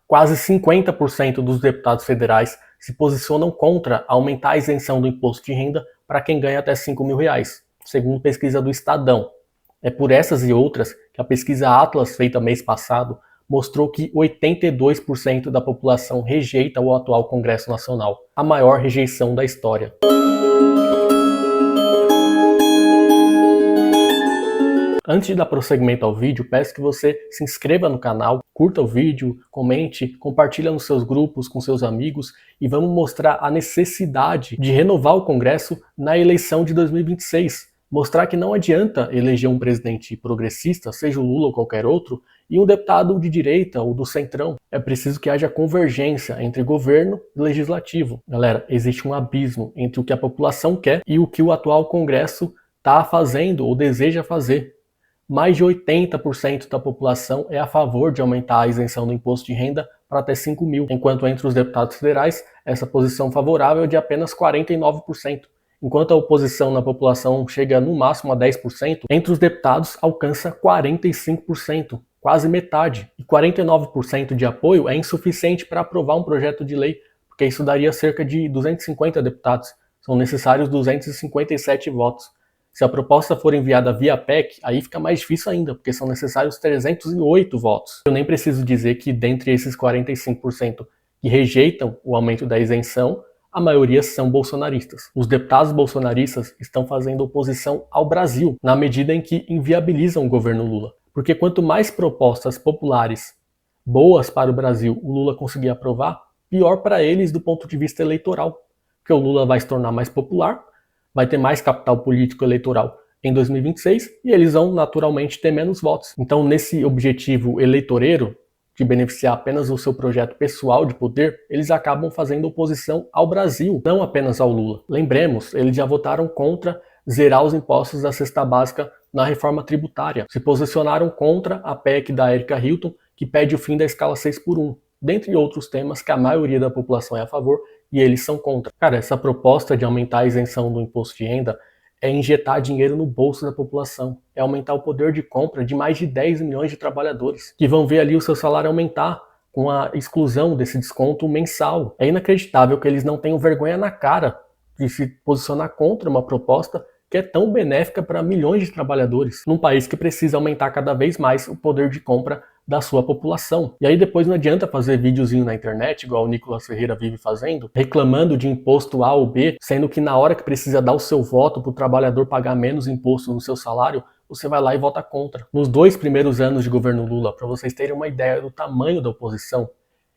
Quase 50% dos deputados federais se posicionam contra aumentar a isenção do imposto de renda para quem ganha até R$ 5.000, segundo pesquisa do Estadão. É por essas e outras que a pesquisa Atlas, feita mês passado, mostrou que 82% da população rejeita o atual Congresso Nacional, a maior rejeição da história. Antes de dar prosseguimento ao vídeo, peço que você se inscreva no canal, curta o vídeo, comente, compartilhe nos seus grupos, com seus amigos e vamos mostrar a necessidade de renovar o Congresso na eleição de 2026. Mostrar que não adianta eleger um presidente progressista, seja o Lula ou qualquer outro, e um deputado de direita ou do centrão. É preciso que haja convergência entre governo e legislativo. Galera, existe um abismo entre o que a população quer e o que o atual Congresso está fazendo ou deseja fazer. Mais de 80% da população é a favor de aumentar a isenção do imposto de renda para até 5 mil, enquanto entre os deputados federais, essa posição favorável é de apenas 49%. Enquanto a oposição na população chega no máximo a 10%, entre os deputados alcança 45%, quase metade. E 49% de apoio é insuficiente para aprovar um projeto de lei, porque isso daria cerca de 250 deputados. São necessários 257 votos. Se a proposta for enviada via PEC, aí fica mais difícil ainda, porque são necessários 308 votos. Eu nem preciso dizer que dentre esses 45% que rejeitam o aumento da isenção, a maioria são bolsonaristas. Os deputados bolsonaristas estão fazendo oposição ao Brasil, na medida em que inviabilizam o governo Lula. Porque quanto mais propostas populares boas para o Brasil o Lula conseguir aprovar, pior para eles do ponto de vista eleitoral. Porque o Lula vai se tornar mais popular, vai ter mais capital político eleitoral em 2026 e eles vão naturalmente ter menos votos. Então, nesse objetivo eleitoreiro, de beneficiar apenas o seu projeto pessoal de poder, eles acabam fazendo oposição ao Brasil, não apenas ao Lula. Lembremos, eles já votaram contra zerar os impostos da cesta básica na reforma tributária. Se posicionaram contra a PEC da Erika Hilton, que pede o fim da escala 6x1, dentre outros temas que a maioria da população é a favor e eles são contra. Cara, essa proposta de aumentar a isenção do imposto de renda é injetar dinheiro no bolso da população, é aumentar o poder de compra de mais de 10 milhões de trabalhadores, que vão ver ali o seu salário aumentar com a exclusão desse desconto mensal. É inacreditável que eles não tenham vergonha na cara de se posicionar contra uma proposta que é tão benéfica para milhões de trabalhadores, num país que precisa aumentar cada vez mais o poder de compra da sua população. E aí depois não adianta fazer videozinho na internet, igual o Nicolas Ferreira vive fazendo, reclamando de imposto A ou B, sendo que na hora que precisa dar o seu voto para o trabalhador pagar menos imposto no seu salário, você vai lá e vota contra. Nos 2 primeiros anos de governo Lula, para vocês terem uma ideia do tamanho da oposição,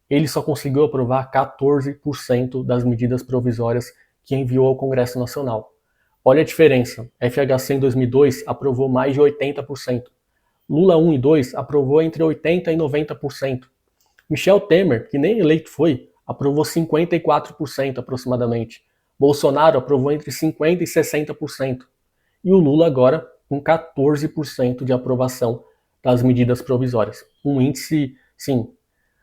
ele só conseguiu aprovar 14% das medidas provisórias que enviou ao Congresso Nacional. Olha a diferença, FHC em 2002 aprovou mais de 80%. Lula 1 e 2 aprovou entre 80% e 90%. Michel Temer, que nem eleito foi, aprovou 54% aproximadamente. Bolsonaro aprovou entre 50% e 60%. E o Lula agora com 14% de aprovação das medidas provisórias. Um índice, sim,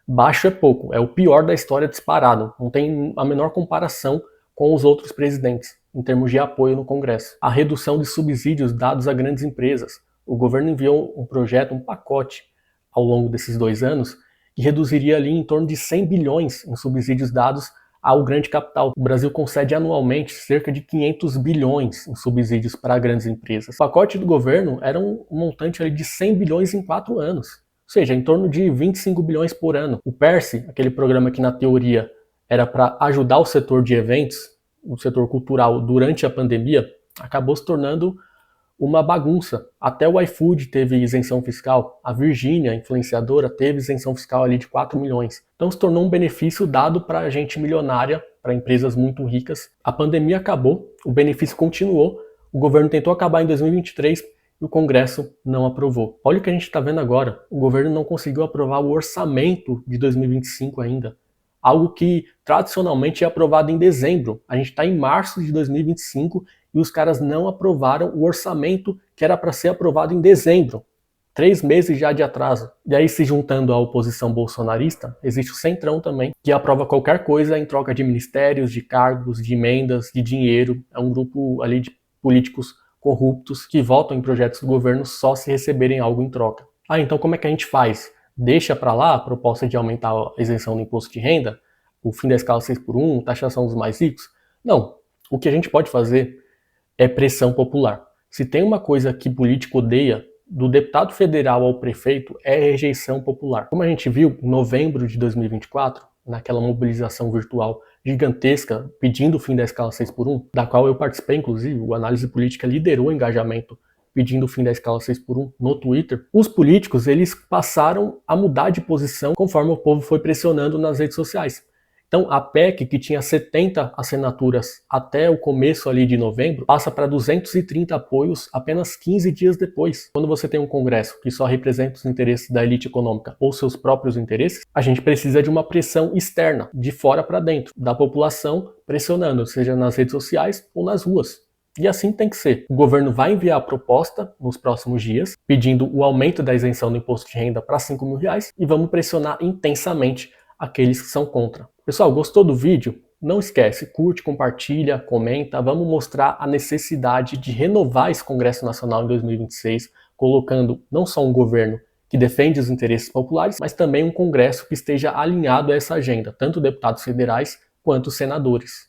baixo é pouco, é o pior da história disparado. Não tem a menor comparação com os outros presidentes, em termos de apoio no Congresso. A redução de subsídios dados a grandes empresas. O governo enviou um projeto, um pacote, ao longo desses 2 anos, que reduziria ali em torno de 100 bilhões em subsídios dados ao grande capital. O Brasil concede anualmente cerca de 500 bilhões em subsídios para grandes empresas. O pacote do governo era um montante ali de 100 bilhões em 4 anos, ou seja, em torno de 25 bilhões por ano. O PERSE, aquele programa que na teoria era para ajudar o setor de eventos, o setor cultural durante a pandemia, acabou se tornando uma bagunça. Até o iFood teve isenção fiscal, a Virgínia, influenciadora, teve isenção fiscal ali de 4 milhões. Então se tornou um benefício dado para gente milionária, para empresas muito ricas. A pandemia acabou, o benefício continuou, o governo tentou acabar em 2023 e o Congresso não aprovou. Olha o que a gente está vendo agora, o governo não conseguiu aprovar o orçamento de 2025 ainda. Algo que tradicionalmente é aprovado em dezembro. A gente está em março de 2025 e os caras não aprovaram o orçamento que era para ser aprovado em dezembro. 3 meses já de atraso. E aí, se juntando à oposição bolsonarista, existe o Centrão também, que aprova qualquer coisa em troca de ministérios, de cargos, de emendas, de dinheiro. É um grupo ali de políticos corruptos que votam em projetos do governo só se receberem algo em troca. Ah, então como é que a gente faz? deixa para lá a proposta de aumentar a isenção do imposto de renda, o fim da escala 6x1, taxação dos mais ricos. Não. O que a gente pode fazer é pressão popular. Se tem uma coisa que político odeia, do deputado federal ao prefeito, é rejeição popular. Como a gente viu em novembro de 2024, naquela mobilização virtual gigantesca pedindo o fim da escala 6x1, da qual eu participei, inclusive, o Análise Política liderou o engajamento pedindo o fim da escala 6x1 no Twitter, os políticos eles passaram a mudar de posição conforme o povo foi pressionando nas redes sociais. Então a PEC, que tinha 70 assinaturas até o começo ali de novembro, passa para 230 apoios apenas 15 dias depois. Quando você tem um congresso que só representa os interesses da elite econômica ou seus próprios interesses, a gente precisa de uma pressão externa, de fora para dentro, da população pressionando, seja nas redes sociais ou nas ruas. E assim tem que ser. O governo vai enviar a proposta nos próximos dias, pedindo o aumento da isenção do imposto de renda para R$5.000 e vamos pressionar intensamente aqueles que são contra. Pessoal, gostou do vídeo? Não esquece, curte, compartilha, comenta. Vamos mostrar a necessidade de renovar esse Congresso Nacional em 2026, colocando não só um governo que defende os interesses populares, mas também um Congresso que esteja alinhado a essa agenda, tanto deputados federais quanto senadores.